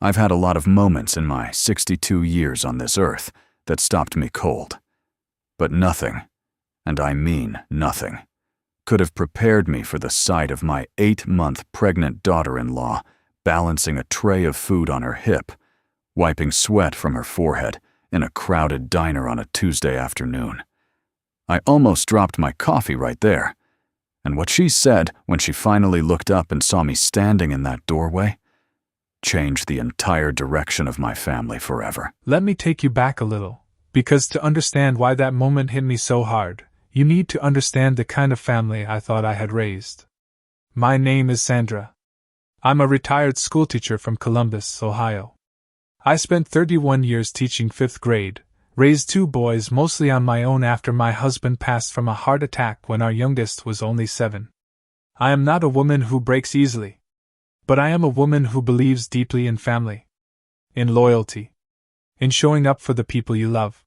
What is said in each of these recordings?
I've had a lot of moments in my 62 years on this earth that stopped me cold. But nothing, and I mean nothing, could have prepared me for the sight of my 8-month pregnant daughter-in-law balancing a tray of food on her hip, wiping sweat from her forehead in a crowded diner on a Tuesday afternoon. I almost dropped my coffee right there, and what she said when she finally looked up and saw me standing in that doorway changed the entire direction of my family forever. Let me take you back a little, because to understand why that moment hit me so hard, you need to understand the kind of family I thought I had raised. My name is Sandra. I'm a retired schoolteacher from Columbus, Ohio. I spent 31 years teaching 5th grade, raised 2 boys mostly on my own after my husband passed from a heart attack when our youngest was only 7. I am not a woman who breaks easily, but I am a woman who believes deeply in family, in loyalty, in showing up for the people you love.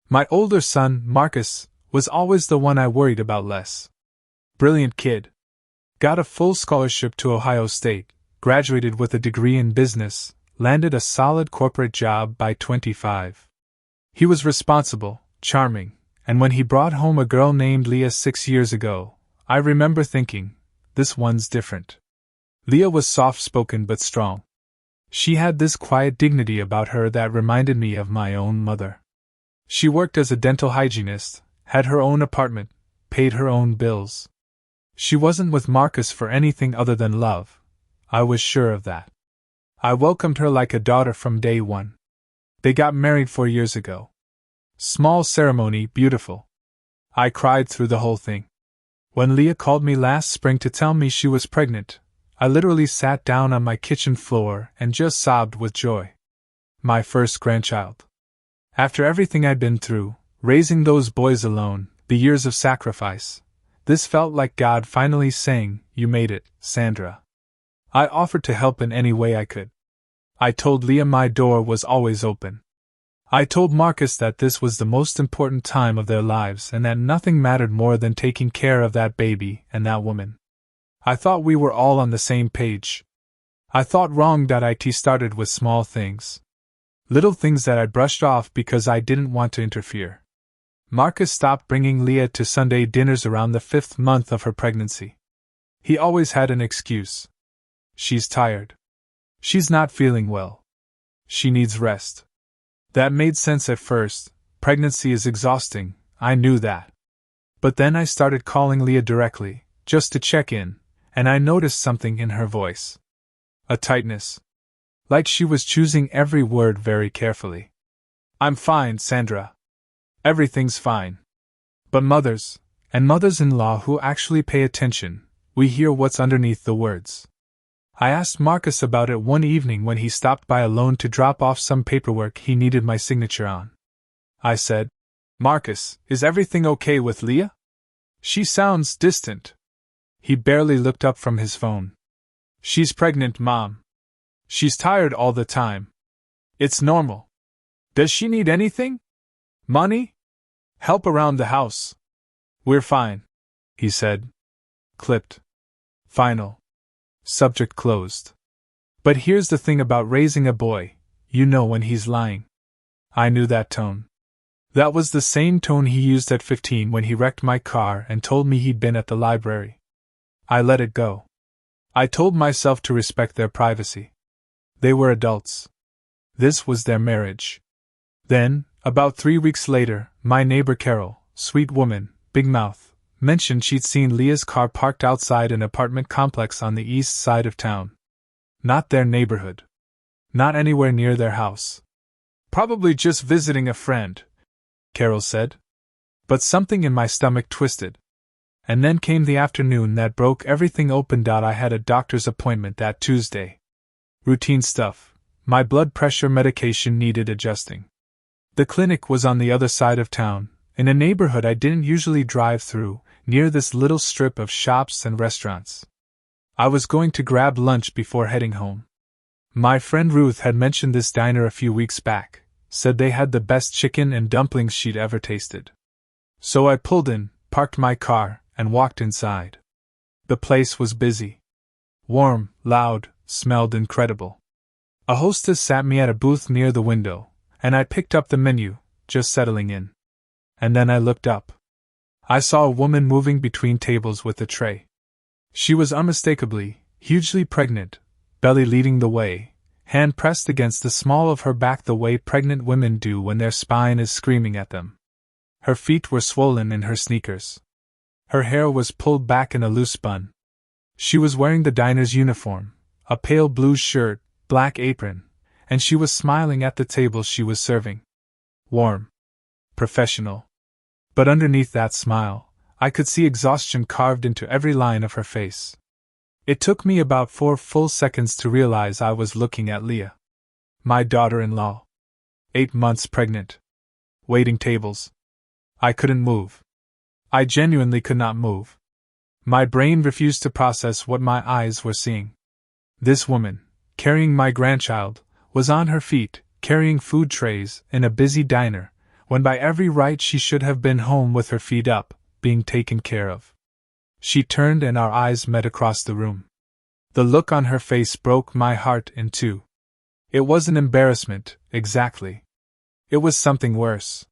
My older son, Marcus, was always the one I worried about less. Brilliant kid. Got a full scholarship to Ohio State, graduated with a degree in business, landed a solid corporate job by 25. He was responsible, charming, and when he brought home a girl named Leah 6 years ago, I remember thinking, this one's different. Leah was soft-spoken but strong. She had this quiet dignity about her that reminded me of my own mother. She worked as a dental hygienist, had her own apartment, paid her own bills. She wasn't with Marcus for anything other than love. I was sure of that. I welcomed her like a daughter from day one. They got married 4 years ago. Small ceremony, beautiful. I cried through the whole thing. When Leah called me last spring to tell me she was pregnant, I literally sat down on my kitchen floor and just sobbed with joy. My first grandchild. After everything I'd been through, raising those boys alone, the years of sacrifice, this felt like God finally saying, "You made it, Sandra." I offered to help in any way I could. I told Leah my door was always open. I told Marcus that this was the most important time of their lives and that nothing mattered more than taking care of that baby and that woman. I thought we were all on the same page. I thought wrong that IT started with small things. Little things that I brushed off because I didn't want to interfere. Marcus stopped bringing Leah to Sunday dinners around the 5th month of her pregnancy. He always had an excuse. She's tired. She's not feeling well. She needs rest. That made sense at first. Pregnancy is exhausting, I knew that. But then I started calling Leah directly, just to check in, and I noticed something in her voice. A tightness. Like she was choosing every word very carefully. "I'm fine, Sandra. Everything's fine." But mothers, and mothers-in-law who actually pay attention, we hear what's underneath the words. I asked Marcus about it one evening when he stopped by alone to drop off some paperwork he needed my signature on. I said, "Marcus, is everything okay with Leah? She sounds distant." He barely looked up from his phone. "She's pregnant, Mom. She's tired all the time. It's normal. Does she need anything? Money? Help around the house?" "We're fine," he said. Clipped. Final. Subject closed. But here's the thing about raising a boy, you know when he's lying. I knew that tone. That was the same tone he used at 15 when he wrecked my car and told me he'd been at the library. I let it go. I told myself to respect their privacy. They were adults. This was their marriage. Then, about 3 weeks later, my neighbor Carol, sweet woman, big mouth, mentioned she'd seen Leah's car parked outside an apartment complex on the east side of town. Not their neighborhood. Not anywhere near their house. "Probably just visiting a friend," Carol said. But something in my stomach twisted. And then came the afternoon that broke everything open. I had a doctor's appointment that Tuesday. Routine stuff. My blood pressure medication needed adjusting. The clinic was on the other side of town, in a neighborhood I didn't usually drive through, near this little strip of shops and restaurants. I was going to grab lunch before heading home. My friend Ruth had mentioned this diner a few weeks back, said they had the best chicken and dumplings she'd ever tasted. So I pulled in, parked my car, and walked inside. The place was busy. Warm, loud, smelled incredible. A hostess sat me at a booth near the window, and I picked up the menu, just settling in. And then I looked up. I saw a woman moving between tables with a tray. She was unmistakably, hugely pregnant, belly leading the way, hand pressed against the small of her back the way pregnant women do when their spine is screaming at them. Her feet were swollen in her sneakers. Her hair was pulled back in a loose bun. She was wearing the diner's uniform, a pale blue shirt, black apron, and she was smiling at the table she was serving. Warm. Professional. But underneath that smile, I could see exhaustion carved into every line of her face. It took me about 4 full seconds to realize I was looking at Leah. My daughter-in-law. 8 months pregnant. Waiting tables. I couldn't move. I genuinely could not move. My brain refused to process what my eyes were seeing. This woman, carrying my grandchild, was on her feet, carrying food trays in a busy diner, when by every right she should have been home with her feet up, being taken care of. She turned and our eyes met across the room. The look on her face broke my heart in two. It wasn't embarrassment, exactly. It was something worse.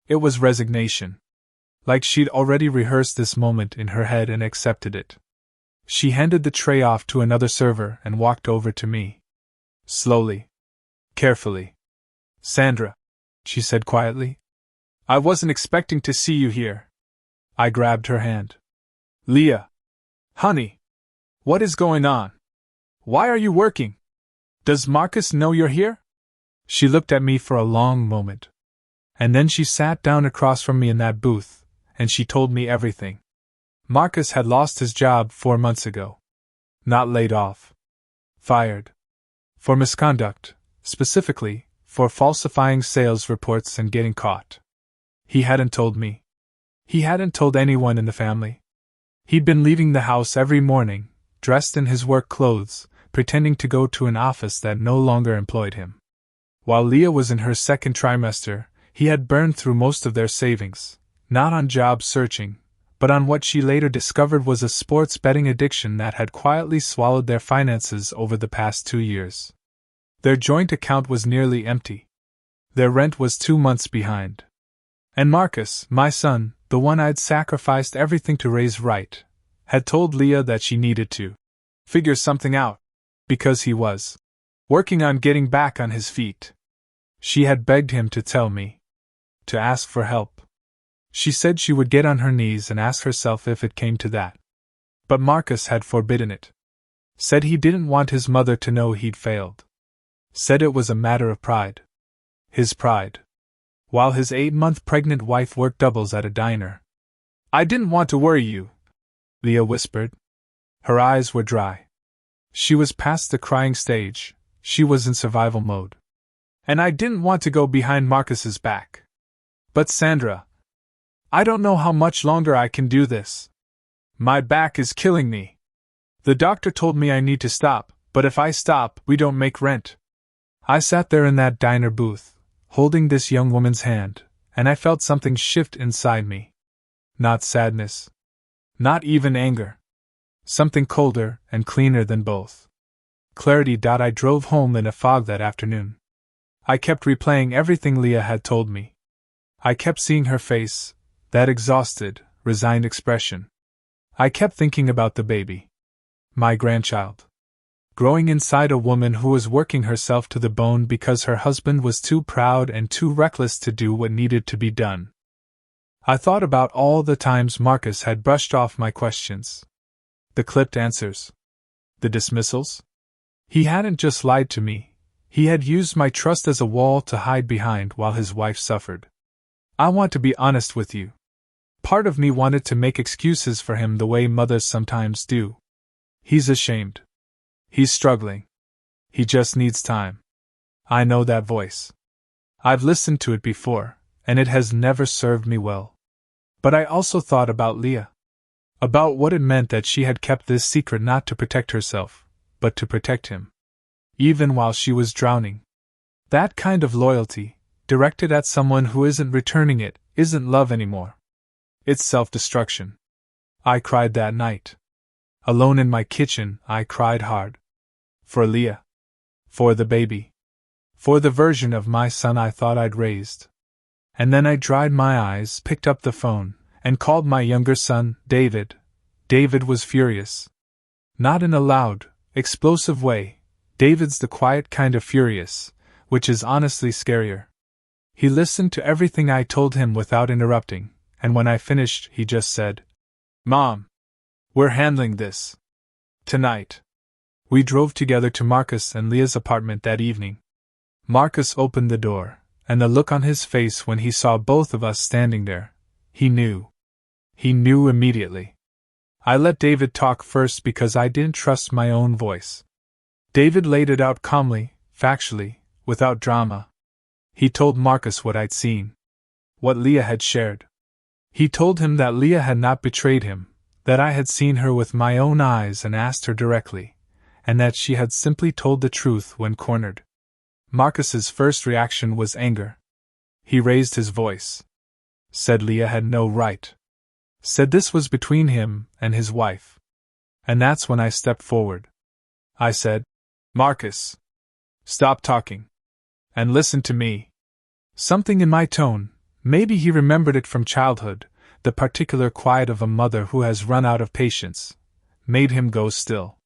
It was resignation. Like she'd already rehearsed this moment in her head and accepted it. She handed the tray off to another server and walked over to me. Slowly. Carefully. "Sandra," she said quietly. "I wasn't expecting to see you here." I grabbed her hand. "Leah. Honey. What is going on? Why are you working? Does Marcus know you're here?" She looked at me for a long moment. And then she sat down across from me in that booth, and she told me everything. Marcus had lost his job 4 months ago. Not laid off. Fired. For misconduct, specifically, for falsifying sales reports and getting caught. He hadn't told me. He hadn't told anyone in the family. He'd been leaving the house every morning, dressed in his work clothes, pretending to go to an office that no longer employed him. While Leah was in her second trimester, he had burned through most of their savings, not on job searching, but on what she later discovered was a sports betting addiction that had quietly swallowed their finances over the past 2 years. Their joint account was nearly empty. Their rent was 2 months behind. And Marcus, my son, the one I'd sacrificed everything to raise right, had told Leah that she needed to figure something out, because he was working on getting back on his feet. She had begged him to tell me, to ask for help. She said she would get on her knees and ask herself if it came to that. But Marcus had forbidden it. Said he didn't want his mother to know he'd failed. Said it was a matter of pride. His pride. While his 8-month pregnant wife worked doubles at a diner. "I didn't want to worry you," Leah whispered. Her eyes were dry. She was past the crying stage, she was in survival mode. "And I didn't want to go behind Marcus's back. But Sandra, I don't know how much longer I can do this. My back is killing me. The doctor told me I need to stop, but if I stop, we don't make rent." I sat there in that diner booth, holding this young woman's hand, and I felt something shift inside me. Not sadness. Not even anger. Something colder and cleaner than both. Clarity. I drove home in a fog that afternoon. I kept replaying everything Leah had told me. I kept seeing her face, that exhausted, resigned expression. I kept thinking about the baby. My grandchild. Growing inside a woman who was working herself to the bone because her husband was too proud and too reckless to do what needed to be done. I thought about all the times Marcus had brushed off my questions. The clipped answers. The dismissals. He hadn't just lied to me, he had used my trust as a wall to hide behind while his wife suffered. I want to be honest with you. Part of me wanted to make excuses for him the way mothers sometimes do. He's ashamed. He's struggling. He just needs time. I know that voice. I've listened to it before, and it has never served me well. But I also thought about Leah. About what it meant that she had kept this secret not to protect herself, but to protect him. Even while she was drowning. That kind of loyalty, directed at someone who isn't returning it, isn't love anymore. It's self-destruction. I cried that night. Alone in my kitchen, I cried hard. For Leah. For the baby. For the version of my son I thought I'd raised. And then I dried my eyes, picked up the phone, and called my younger son, David. David was furious. Not in a loud, explosive way. David's the quiet kind of furious, which is honestly scarier. He listened to everything I told him without interrupting, and when I finished, he just said, "Mom, we're handling this. Tonight." We drove together to Marcus and Leah's apartment that evening. Marcus opened the door, and the look on his face when he saw both of us standing there, he knew. He knew immediately. I let David talk first because I didn't trust my own voice. David laid it out calmly, factually, without drama. He told Marcus what I'd seen. What Leah had shared. He told him that Leah had not betrayed him, that I had seen her with my own eyes and asked her directly, and that she had simply told the truth when cornered. Marcus's first reaction was anger. He raised his voice. Said Leah had no right. Said this was between him and his wife. And that's when I stepped forward. I said, "Marcus, stop talking. And listen to me." Something in my tone, maybe he remembered it from childhood, the particular quiet of a mother who has run out of patience, made him go still.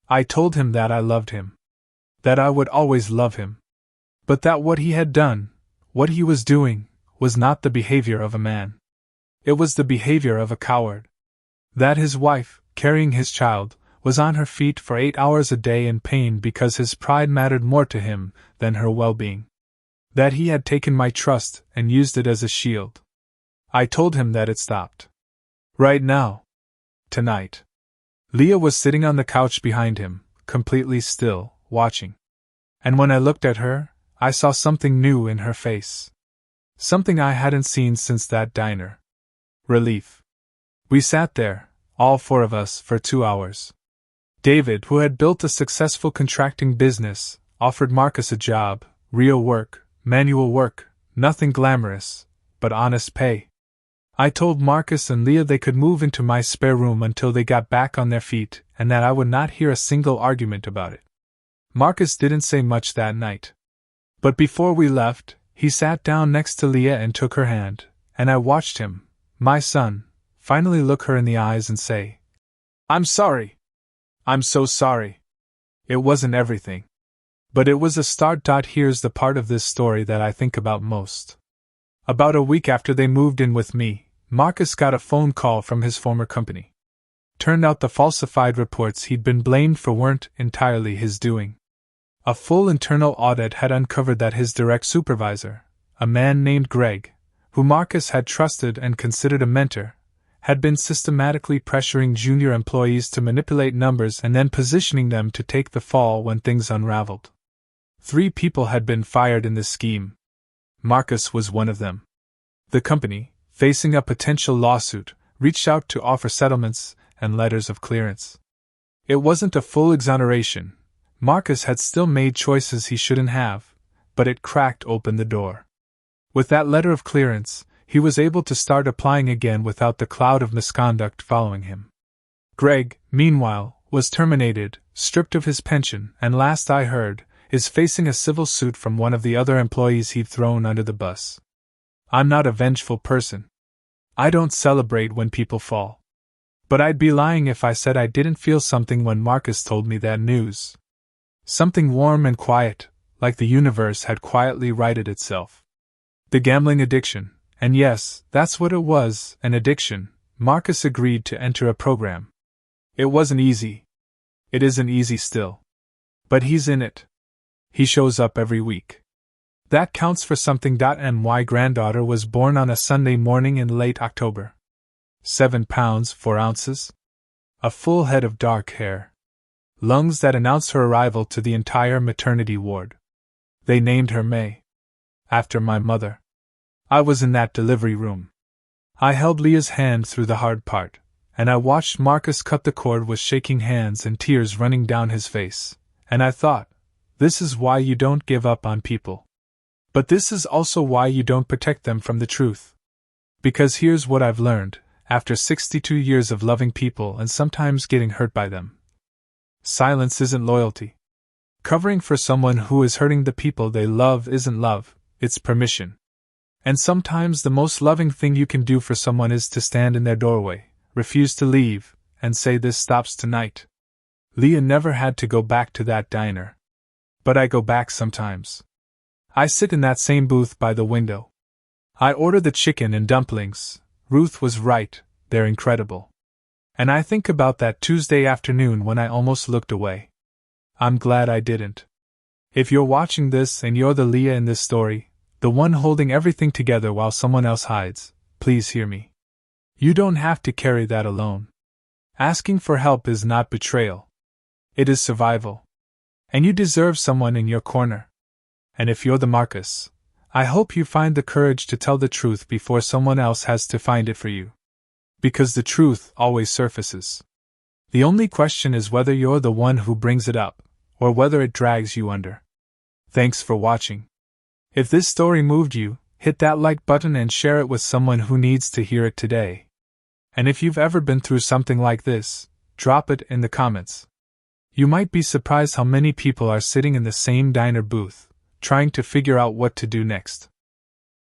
I told him that I loved him. That I would always love him. But that what he had done, what he was doing, was not the behavior of a man. It was the behavior of a coward. That his wife, carrying his child, was on her feet for 8 hours a day in pain because his pride mattered more to him than her well-being. That he had taken my trust and used it as a shield. I told him that it stopped. Right now. Tonight. Leah was sitting on the couch behind him, completely still, watching. And when I looked at her, I saw something new in her face. Something I hadn't seen since that diner. Relief. We sat there, all four of us, for 2 hours. David, who had built a successful contracting business, offered Marcus a job, real work, manual work, nothing glamorous, but honest pay. I told Marcus and Leah they could move into my spare room until they got back on their feet, and that I would not hear a single argument about it. Marcus didn't say much that night. But before we left, he sat down next to Leah and took her hand, and I watched him, my son, finally look her in the eyes and say, "I'm sorry. I'm so sorry. It wasn't everything. But it was a start. Here's the part of this story that I think about most. About a week after they moved in with me, Marcus got a phone call from his former company. Turned out the falsified reports he'd been blamed for weren't entirely his doing. A full internal audit had uncovered that his direct supervisor, a man named Greg, who Marcus had trusted and considered a mentor, had been systematically pressuring junior employees to manipulate numbers and then positioning them to take the fall when things unraveled. 3 people had been fired in this scheme. Marcus was one of them. The company, facing a potential lawsuit, reached out to offer settlements and letters of clearance. It wasn't a full exoneration. Marcus had still made choices he shouldn't have, but it cracked open the door. With that letter of clearance, he was able to start applying again without the cloud of misconduct following him. Greg, meanwhile, was terminated, stripped of his pension, and last I heard, is facing a civil suit from one of the other employees he'd thrown under the bus. I'm not a vengeful person. I don't celebrate when people fall. But I'd be lying if I said I didn't feel something when Marcus told me that news. Something warm and quiet, like the universe had quietly righted itself. The gambling addiction, and yes, that's what it was, an addiction. Marcus agreed to enter a program. It wasn't easy. It isn't easy still. But he's in it. He shows up every week. That counts for something. My granddaughter was born on a Sunday morning in late October. 7 pounds 4 ounces. A full head of dark hair. Lungs that announced her arrival to the entire maternity ward. They named her May. After my mother. I was in that delivery room. I held Leah's hand through the hard part, and I watched Marcus cut the cord with shaking hands and tears running down his face, and I thought, this is why you don't give up on people. But this is also why you don't protect them from the truth. Because here's what I've learned, after 62 years of loving people and sometimes getting hurt by them. Silence isn't loyalty. Covering for someone who is hurting the people they love isn't love, it's permission. And sometimes the most loving thing you can do for someone is to stand in their doorway, refuse to leave, and say this stops tonight. Leah never had to go back to that diner. But I go back sometimes. I sit in that same booth by the window. I order the chicken and dumplings. Ruth was right, they're incredible. And I think about that Tuesday afternoon when I almost looked away. I'm glad I didn't. If you're watching this and you're the Leah in this story, the one holding everything together while someone else hides, please hear me. You don't have to carry that alone. Asking for help is not betrayal. It is survival. And you deserve someone in your corner. And if you're the Marcus, I hope you find the courage to tell the truth before someone else has to find it for you. Because the truth always surfaces. The only question is whether you're the one who brings it up, or whether it drags you under. Thanks for watching. If this story moved you, hit that like button and share it with someone who needs to hear it today. And if you've ever been through something like this, drop it in the comments. You might be surprised how many people are sitting in the same diner booth, trying to figure out what to do next.